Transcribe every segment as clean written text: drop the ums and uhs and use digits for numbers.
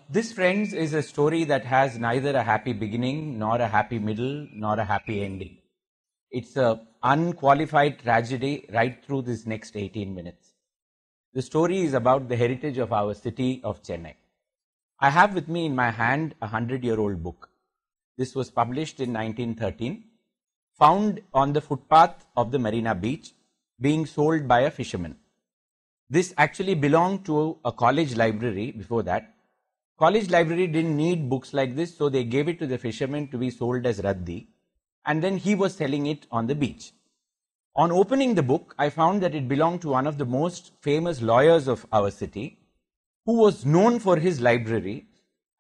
This, friends, is a story that has neither a happy beginning, nor a happy middle, nor a happy ending. It's an unqualified tragedy right through this next 18 minutes. The story is about the heritage of our city of Chennai. I have with me in my hand a 100-year-old book. This was published in 1913, found on the footpath of the Marina Beach, being sold by a fisherman. This actually belonged to a college library before that. College library didn't need books like this, so they gave it to the fisherman to be sold as raddi, and then he was selling it on the beach. On opening the book, I found that it belonged to one of the most famous lawyers of our city, who was known for his library,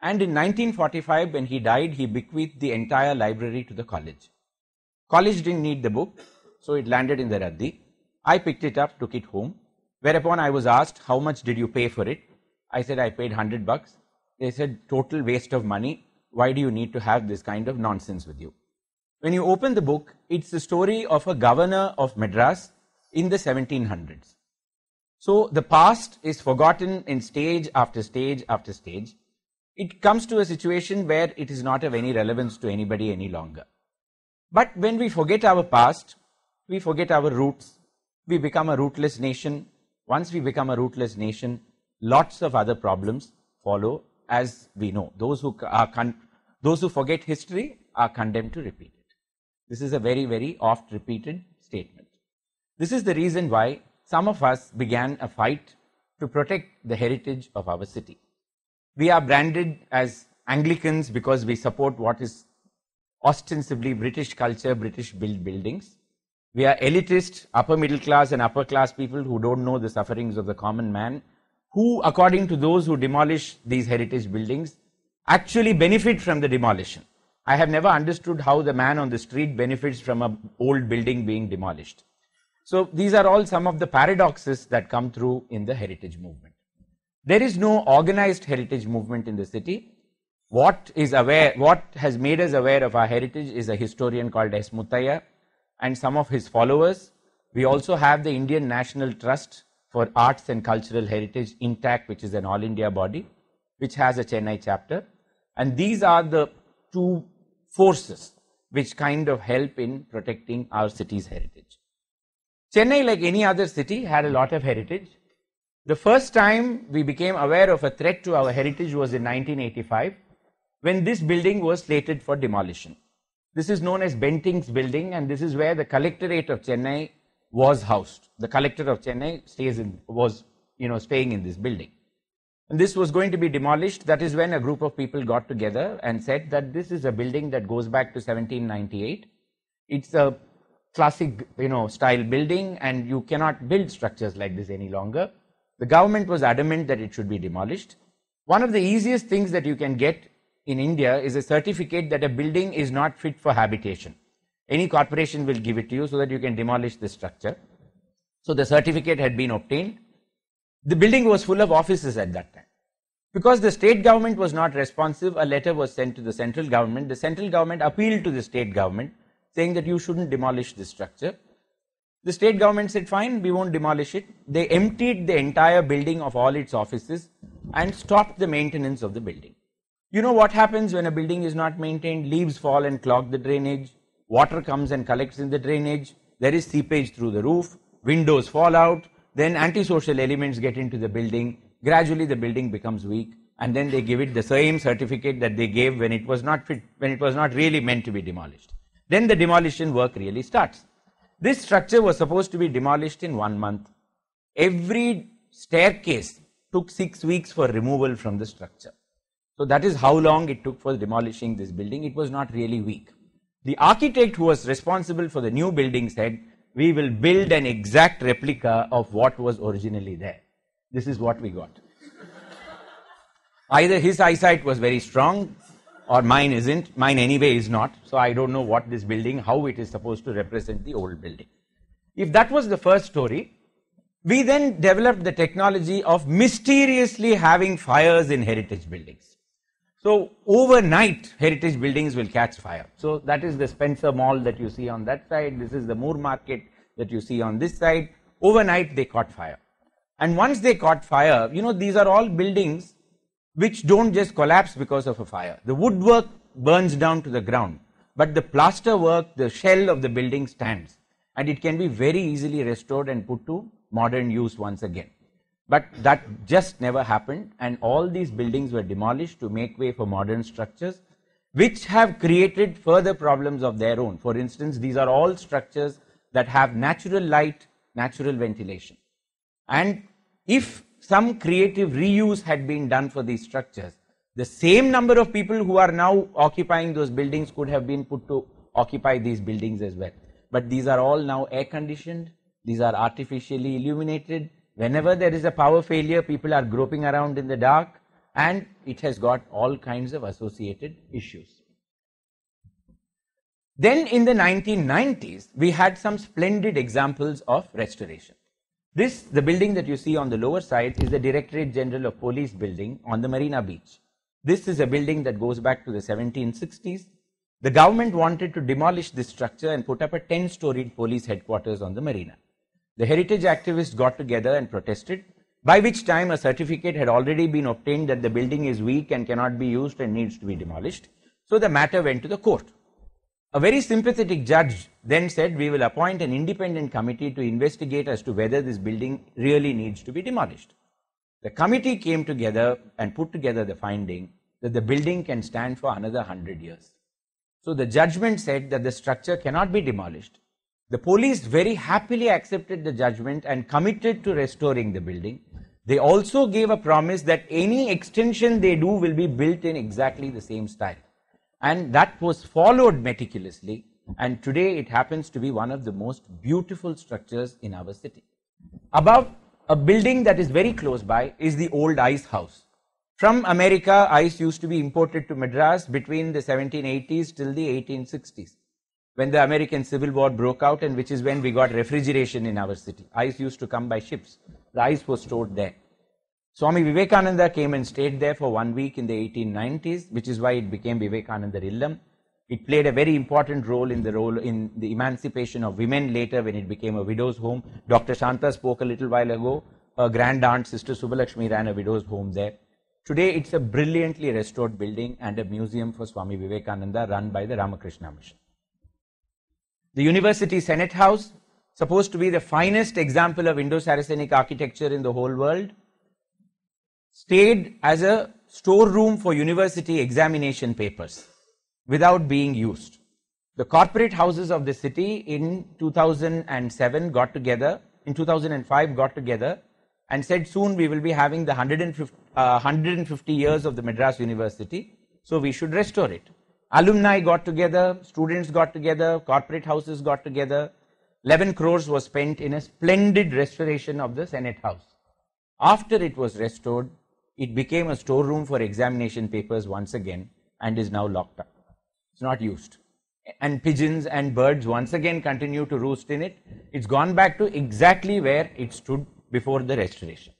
and in 1945, when he died, he bequeathed the entire library to the college. College didn't need the book, so it landed in the raddi. I picked it up, took it home, whereupon I was asked, how much did you pay for it? I said, I paid $100. They said, total waste of money. Why do you need to have this kind of nonsense with you? When you open the book, it's the story of a governor of Madras in the 1700s. So the past is forgotten in stage after stage after stage. It comes to a situation where it is not of any relevance to anybody any longer. But when we forget our past, we forget our roots, we become a rootless nation. Once we become a rootless nation, lots of other problems follow, as we know. Those who forget history are condemned to repeat it. This is a very, very oft repeated statement. This is the reason why some of us began a fight to protect the heritage of our city. We are branded as Anglicans because we support what is ostensibly British culture, British built buildings. We are elitist, upper middle class and upper class people who don't know the sufferings of the common man, who, according to those who demolish these heritage buildings, actually benefit from the demolition. I have never understood how the man on the street benefits from an old building being demolished. So these are all some of the paradoxes that come through in the heritage movement. There is no organized heritage movement in the city. What has made us aware of our heritage is a historian called S. Muttaya and some of his followers. We also have the Indian National Trust for Arts and Cultural Heritage, INTAC, which is an all India body, which has a Chennai chapter. And these are the two forces which kind of help in protecting our city's heritage. Chennai, like any other city, had a lot of heritage. The first time we became aware of a threat to our heritage was in 1985, when this building was slated for demolition. This is known as Bentings Building, and this is where the Collectorate of Chennai was housed. The Collector of Chennai was staying in this building. And this was going to be demolished. That is when a group of people got together and said that this is a building that goes back to 1798. It's a classic, style building, and you cannot build structures like this any longer. The government was adamant that it should be demolished. One of the easiest things that you can get in India is a certificate that a building is not fit for habitation. Any corporation will give it to you so that you can demolish the structure. So the certificate had been obtained. The building was full of offices at that time. Because the state government was not responsive, a letter was sent to the central government. The central government appealed to the state government, saying that you shouldn't demolish this structure. The state government said, fine, we won't demolish it. They emptied the entire building of all its offices and stopped the maintenance of the building. You know what happens when a building is not maintained? Leaves fall and clog the drainage. Water comes and collects in the drainage. There is seepage through the roof. Windows fall out. Then antisocial elements get into the building. Gradually the building becomes weak. And then they give it the same certificate that they gave when it was not fit, when it was not really meant to be demolished. Then the demolition work really starts. This structure was supposed to be demolished in 1 month. Every staircase took 6 weeks for removal from the structure. So that is how long it took for demolishing this building. It was not really weak. The architect who was responsible for the new building said, we will build an exact replica of what was originally there. This is what we got. Either his eyesight was very strong or mine isn't. Mine anyway is not. So I don't know what this building, how it is supposed to represent the old building. If that was the first story, we then developed the technology of mysteriously having fires in heritage buildings. So overnight, heritage buildings will catch fire. So that is the Spencer Mall that you see on that side. This is the Moore Market that you see on this side. Overnight, they caught fire. And once they caught fire, these are all buildings which don't just collapse because of a fire. The woodwork burns down to the ground, but the plaster work, the shell of the building stands, and it can be very easily restored and put to modern use once again. But that just never happened, and all these buildings were demolished to make way for modern structures, which have created further problems of their own. For instance, these are all structures that have natural light, natural ventilation. And if some creative reuse had been done for these structures, the same number of people who are now occupying those buildings could have been put to occupy these buildings as well. But these are all now air conditioned, these are artificially illuminated. Whenever there is a power failure, people are groping around in the dark, and it has got all kinds of associated issues. Then in the 1990s, we had some splendid examples of restoration. The building that you see on the lower side is the Directorate General of Police building on the Marina Beach. This is a building that goes back to the 1760s. The government wanted to demolish this structure and put up a 10-storied police headquarters on the marina. The heritage activists got together and protested, by which time a certificate had already been obtained that the building is weak and cannot be used and needs to be demolished. So the matter went to the court. A very sympathetic judge then said, we will appoint an independent committee to investigate as to whether this building really needs to be demolished. The committee came together and put together the finding that the building can stand for another 100 years. So the judgment said that the structure cannot be demolished. The police very happily accepted the judgment and committed to restoring the building. They also gave a promise that any extension they do will be built in exactly the same style. And that was followed meticulously, and today it happens to be one of the most beautiful structures in our city. Above, a building that is very close by is the old ice house. From America, ice used to be imported to Madras between the 1780s till the 1860s, when the American Civil War broke out, and which is when we got refrigeration in our city. Ice used to come by ships. The ice was stored there. Swami Vivekananda came and stayed there for 1 week in the 1890s, which is why it became Vivekananda Illam. It played a very important role in the emancipation of women later when it became a widow's home. Dr. Shanta spoke a little while ago. Her grand aunt, Sister Subbalakshmi, ran a widow's home there. Today it's a brilliantly restored building and a museum for Swami Vivekananda run by the Ramakrishna Mission. The University Senate House, supposed to be the finest example of Indo-Saracenic architecture in the whole world, stayed as a storeroom for university examination papers without being used. The corporate houses of the city in 2005 got together and said soon we will be having the 150 years of the Madras University, so we should restore it. Alumni got together, students got together, corporate houses got together. 11 crores was spent in a splendid restoration of the Senate House. After it was restored, it became a storeroom for examination papers once again and is now locked up. It's not used. And pigeons and birds once again continue to roost in it. It's gone back to exactly where it stood before the restoration.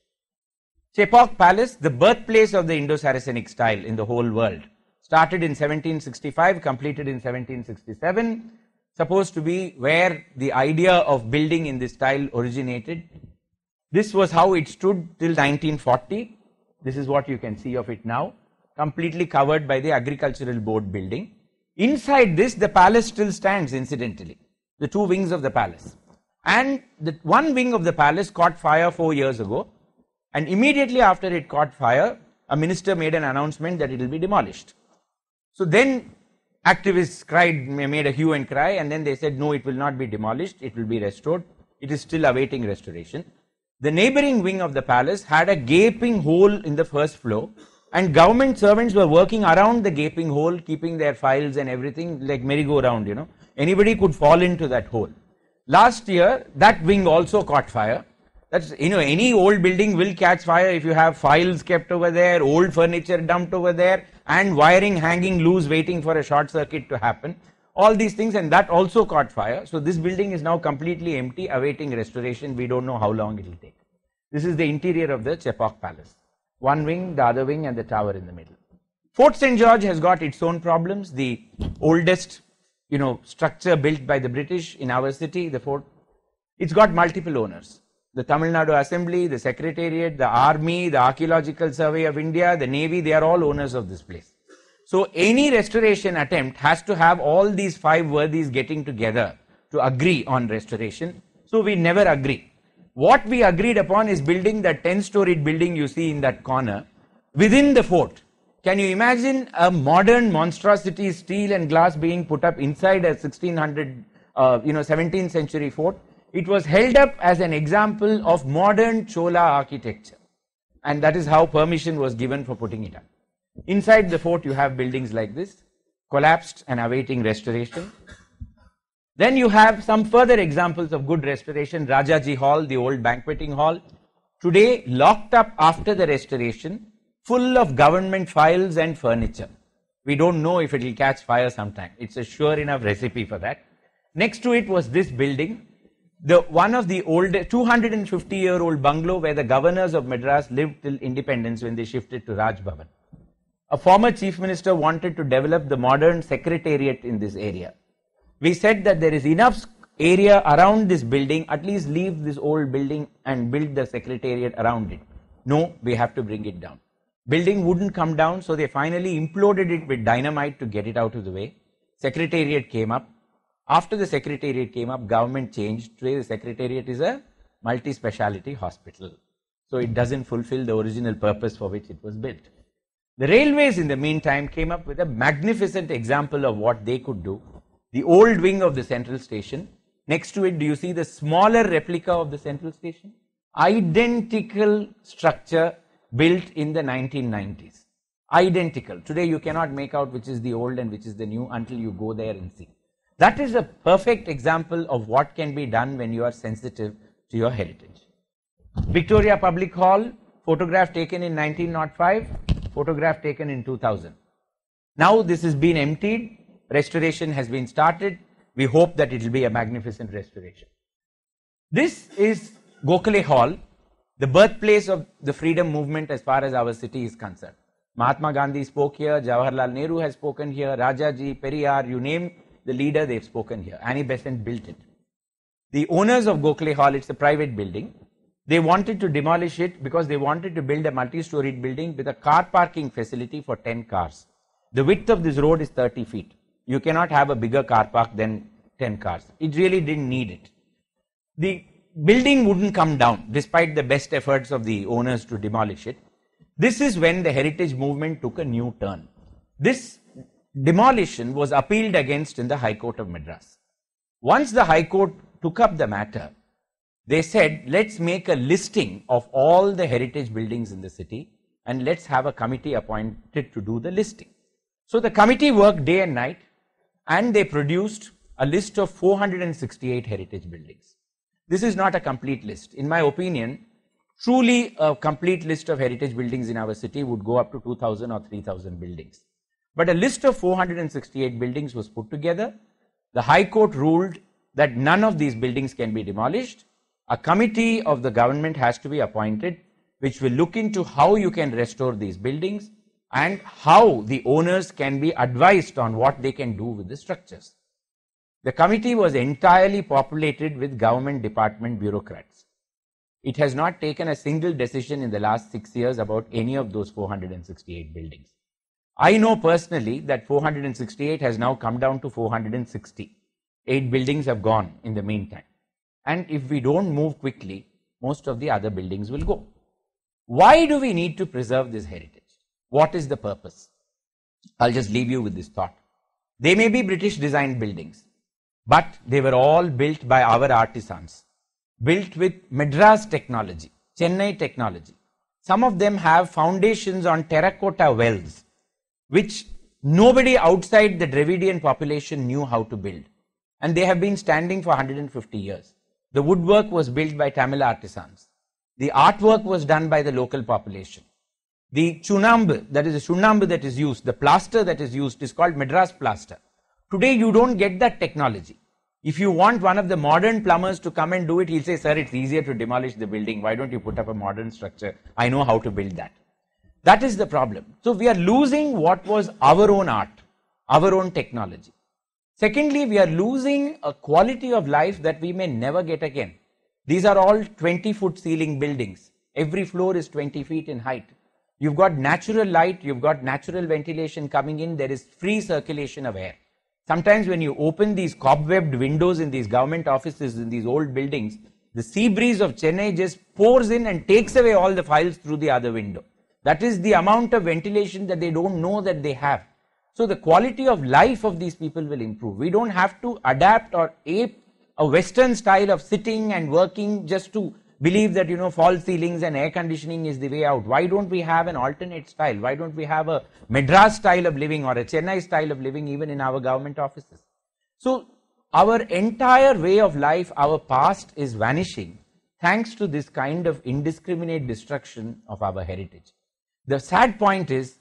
Chepauk Palace, the birthplace of the Indo-Saracenic style in the whole world, started in 1765, completed in 1767, supposed to be where the idea of building in this style originated. This was how it stood till 1940. This is what you can see of it now, completely covered by the Agricultural Board building. Inside this, the palace still stands, incidentally, the two wings of the palace. And the one wing of the palace caught fire 4 years ago, and immediately after it caught fire, a minister made an announcement that it will be demolished. So then activists made a hue and cry, and then they said, no, it will not be demolished, it will be restored. It is still awaiting restoration. The neighboring wing of the palace had a gaping hole in the first floor, and government servants were working around the gaping hole, keeping their files and everything like merry-go-round, you know. Anybody could fall into that hole. Last year, that wing also caught fire. That's, you know, any old building will catch fire if you have files kept over there, old furniture dumped over there, and wiring hanging loose waiting for a short circuit to happen. All these things, and that also caught fire. So this building is now completely empty, awaiting restoration. We don't know how long it will take. This is the interior of the Chepauk Palace. One wing, the other wing, and the tower in the middle. Fort St. George has got its own problems. The oldest, structure built by the British in our city, the fort, it's got multiple owners. The Tamil Nadu Assembly, the Secretariat, the Army, the Archaeological Survey of India, the Navy, they are all owners of this place. So any restoration attempt has to have all these 5 worthies getting together to agree on restoration. So we never agree. What we agreed upon is building that 10-storied building you see in that corner within the fort. Can you imagine a modern monstrosity, steel and glass being put up inside a 17th century fort? It was held up as an example of modern Chola architecture. And that is how permission was given for putting it up. Inside the fort you have buildings like this, collapsed and awaiting restoration. Then you have some further examples of good restoration. Rajaji Hall, the old banqueting hall, today locked up after the restoration, full of government files and furniture. We don't know if it will catch fire sometime. It's a sure enough recipe for that. Next to it was this building, one of the old 250-year-old bungalow where the governors of Madras lived till independence when they shifted to Raj Bhavan. A former chief minister wanted to develop the modern secretariat in this area. We said that there is enough area around this building, at least leave this old building and build the secretariat around it. No, we have to bring it down. Building wouldn't come down, so they finally imploded it with dynamite to get it out of the way. Secretariat came up. After the secretariat came up, government changed. Today the secretariat is a multi-speciality hospital. So it doesn't fulfill the original purpose for which it was built. The railways in the meantime came up with a magnificent example of what they could do. The old wing of the central station. Next to it, do you see the smaller replica of the central station? Identical structure built in the 1990s. Identical. Today you cannot make out which is the old and which is the new until you go there and see. That is a perfect example of what can be done when you are sensitive to your heritage. Victoria Public Hall, photograph taken in 1905, photograph taken in 2000. Now this has been emptied, restoration has been started. We hope that it will be a magnificent restoration. This is Gokhale Hall, the birthplace of the freedom movement as far as our city is concerned. Mahatma Gandhi spoke here, Jawaharlal Nehru has spoken here, Rajaji, Periyar, you name the leader, they've spoken here. Annie Besant built it. The owners of Gokhale Hall, it's a private building. They wanted to demolish it because they wanted to build a multi-storied building with a car parking facility for 10 cars. The width of this road is 30 feet. You cannot have a bigger car park than 10 cars. It really didn't need it. The building wouldn't come down despite the best efforts of the owners to demolish it. This is when the heritage movement took a new turn. This demolition was appealed against in the High Court of Madras. Once the High Court took up the matter, they said, let's make a listing of all the heritage buildings in the city and let's have a committee appointed to do the listing. So the committee worked day and night and they produced a list of 468 heritage buildings. This is not a complete list. In my opinion, truly a complete list of heritage buildings in our city would go up to 2,000 or 3,000 buildings. But a list of 468 buildings was put together. The High Court ruled that none of these buildings can be demolished. A committee of the government has to be appointed which will look into how you can restore these buildings and how the owners can be advised on what they can do with the structures. The committee was entirely populated with government department bureaucrats. It has not taken a single decision in the last 6 years about any of those 468 buildings. I know personally that 468 has now come down to 460. 8 buildings have gone in the meantime. And if we don't move quickly, most of the other buildings will go. Why do we need to preserve this heritage? What is the purpose? I'll just leave you with this thought. They may be British designed buildings, but they were all built by our artisans, built with Madras technology, Chennai technology. Some of them have foundations on terracotta wells, which nobody outside the Dravidian population knew how to build. And they have been standing for 150 years. The woodwork was built by Tamil artisans. The artwork was done by the local population. The chunambu, that is the chunambu that is used, the plaster that is used is called Madras plaster. Today you don't get that technology. If you want one of the modern plumbers to come and do it, he'll say, sir, it's easier to demolish the building. Why don't you put up a modern structure? I know how to build that. That is the problem. So we are losing what was our own art, our own technology. Secondly, we are losing a quality of life that we may never get again. These are all 20-foot ceiling buildings. Every floor is 20 feet in height. You've got natural light, you've got natural ventilation coming in, there is free circulation of air. Sometimes when you open these cobwebbed windows in these government offices, in these old buildings, the sea breeze of Chennai just pours in and takes away all the files through the other window. That is the amount of ventilation that they don't know that they have. So the quality of life of these people will improve. We don't have to adapt or ape a Western style of sitting and working just to believe that, false ceilings and air conditioning is the way out. Why don't we have an alternate style? Why don't we have a Madras style of living or a Chennai style of living even in our government offices? So our entire way of life, our past is vanishing thanks to this kind of indiscriminate destruction of our heritage. The sad point is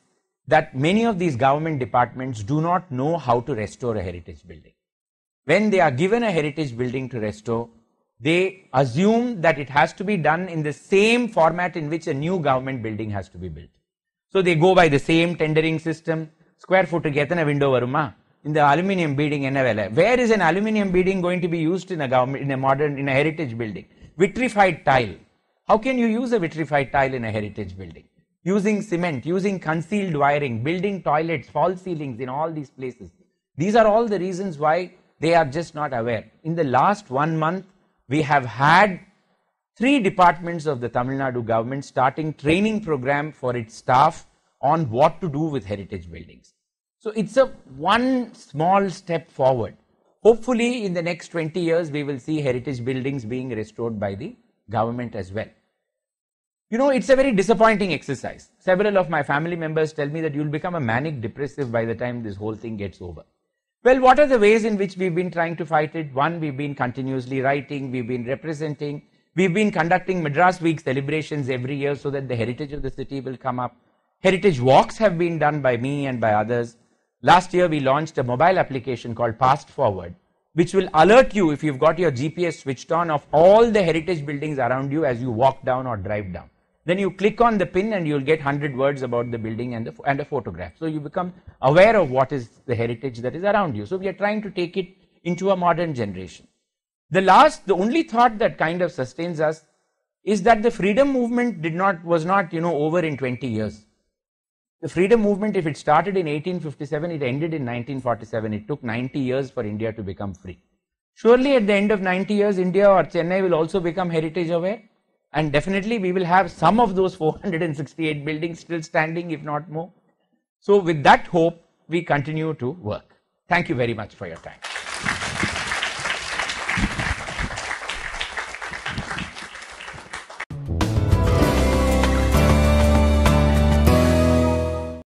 that many of these government departments do not know how to restore a heritage building. When they are given a heritage building to restore, they assume that it has to be done in the same format in which a new government building has to be built. So they go by the same tendering system. Square foot getana window varuma. In the aluminium beading enna vela. Where is an aluminium beading going to be used in a government, in a heritage building? Vitrified tile. How can you use a vitrified tile in a heritage building? Using cement, using concealed wiring, building toilets, false ceilings in all these places. These are all the reasons why they are just not aware. In the last 1 month, we have had 3 departments of the Tamil Nadu government starting training program for its staff on what to do with heritage buildings. So it's a one small step forward. Hopefully in the next 20 years, we will see heritage buildings being restored by the government as well. It's a very disappointing exercise. Several of my family members tell me that you'll become a manic depressive by the time this whole thing gets over. Well, what are the ways in which we've been trying to fight it? One, we've been continuously writing, we've been representing, we've been conducting Madras Week celebrations every year so that the heritage of the city will come up. Heritage walks have been done by me and by others. Last year, we launched a mobile application called Past Forward, which will alert you if you've got your GPS switched on of all the heritage buildings around you as you walk down or drive down. Then you click on the pin and you'll get 100 words about the building and a photograph. So you become aware of what is the heritage that is around you. So we are trying to take it into a modern generation. The only thought that kind of sustains us is that the freedom movement was not over in 20 years. The freedom movement, if it started in 1857, it ended in 1947. It took 90 years for India to become free. Surely at the end of 90 years, India or Chennai will also become heritage aware. And definitely we will have some of those 468 buildings still standing, if not more. So with that hope, we continue to work. Thank you very much for your time.